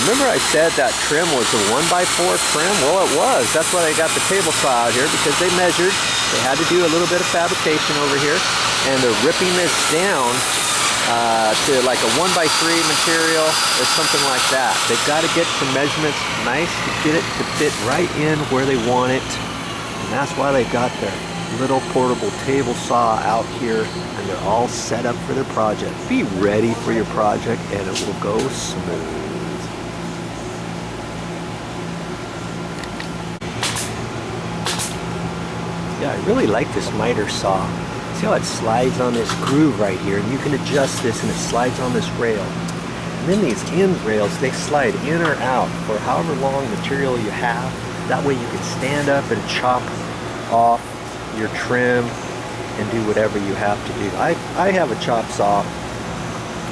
Remember I said that trim was a 1x4 trim? Well, it was. That's why they got the table saw out here, because they measured. They had to do a little bit of fabrication over here, and they're ripping this down to like a 1x3 material or something like that. They've got to get some measurements nice to get it to fit right in where they want it. And that's why they've got their little portable table saw out here, and they're all set up for their project. Be ready for your project and it will go smooth. Yeah, I really like this miter saw. See how it slides on this groove right here, and you can adjust this and it slides on this rail. And then these end rails, they slide in or out for however long material you have. That way you can stand up and chop off your trim and do whatever you have to do. I have a chop saw,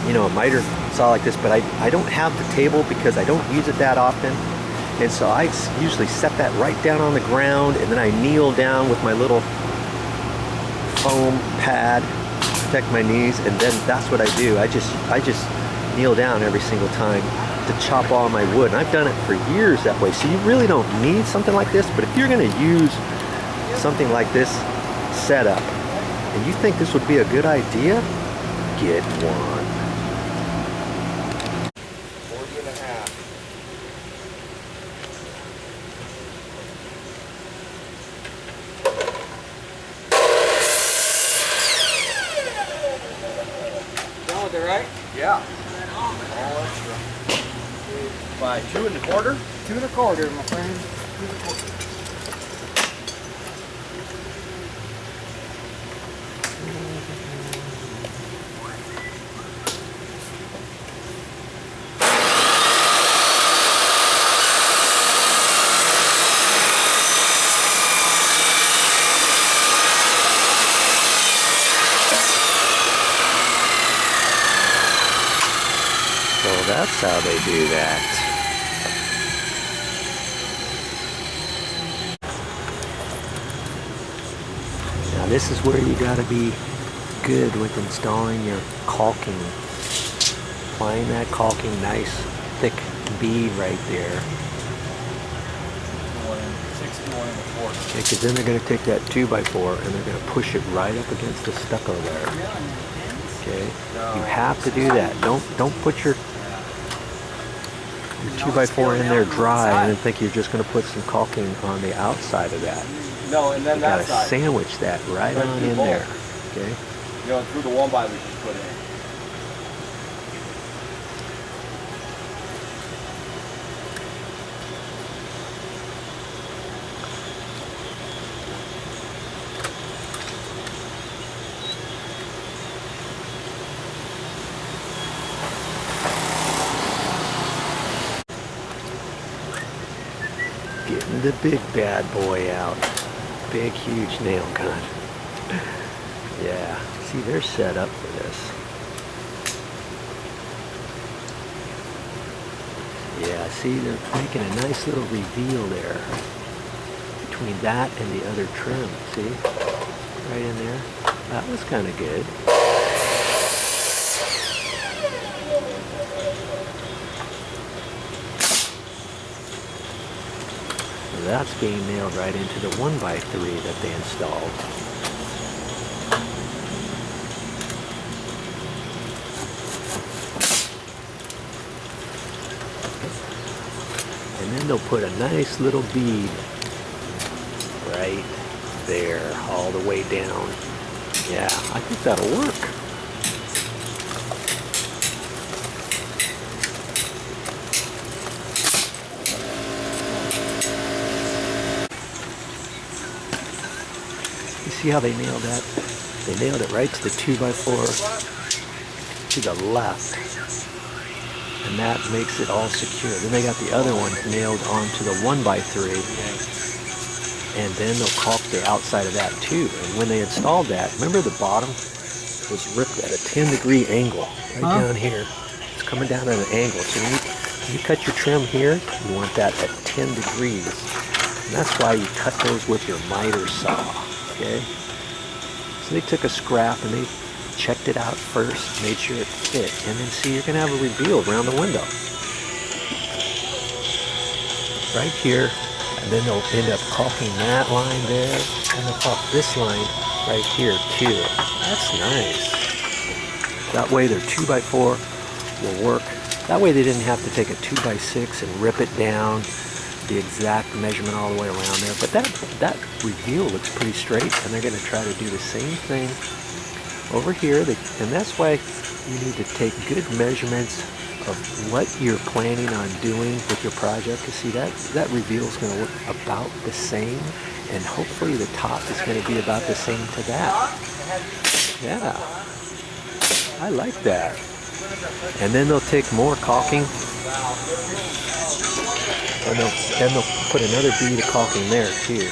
you know, a miter saw like this, but I don't have the table because I don't use it that often. And so I usually set that right down on the ground, and then I kneel down with my little foam pad to protect my knees, and then that's what I do. I just kneel down every single time to chop all my wood. And I've done it for years that way. So you really don't need something like this, but if you're going to use something like this setup and you think this would be a good idea, get one. 40.5. Done with it, right? Yeah. All extra. By 2 1/4? 2 1/4, my friend. 2 1/4. So that's how they do that. Now this is where you gotta be good with installing your caulking. Applying that caulking, nice thick bead right there. 61 1/4. Okay, because then they're gonna take that 2x4 and they're gonna push it right up against the stucco there. Okay, you have to do that. Don't put your 2x4 in there dry and then think you're just going to put some caulking on the outside of that. No, and then You that got to side. sandwich that right on in there. Okay. You know, through the 1x we just put in. Getting the big bad boy out. Big, huge nail gun. Yeah. See, they're set up for this. Yeah, see, they're making a nice little reveal there between that and the other trim. See? Right in there. That was kind of good. That's being nailed right into the 1x3 that they installed. And then they'll put a nice little bead right there, all the way down. Yeah, I think that'll work. See how they nailed that? They nailed it right to the 2x4 to the left. And that makes it all secure. Then they got the other one nailed onto the 1x3. And then they'll caulk the outside of that too. And when they installed that, remember the bottom was ripped at a 10-degree angle. Right down here. It's coming down at an angle. So when you cut your trim here, you want that at 10 degrees. And that's why you cut those with your miter saw. Okay, so they took a scrap and they checked it out first, made sure it fit, and then see, you're going to have a reveal around the window. right here, and then they'll end up caulking that line there, and they'll caulk this line right here too. That's nice. That way their 2x4 will work. That way they didn't have to take a 2x6 and rip it down the exact measurement all the way around there. But that reveal looks pretty straight, and they're going to try to do the same thing over here. And that's why you need to take good measurements of what you're planning on doing with your project. You see that reveal is going to look about the same, and hopefully the top is going to be about the same to that. Yeah, I like that. And then they'll take more caulking, and they'll put another bead of caulking there too.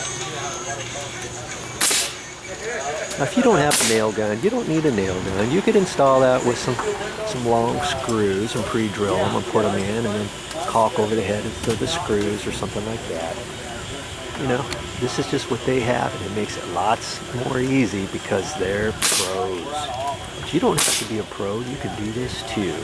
Now, if you don't have a nail gun, you don't need a nail gun. You could install that with some long screws and pre-drill them and put them in, and then caulk over the head of the screws or something like that. You know, this is just what they have, and it makes it lots more easy because they're pros. But you don't have to be a pro. You can do this too.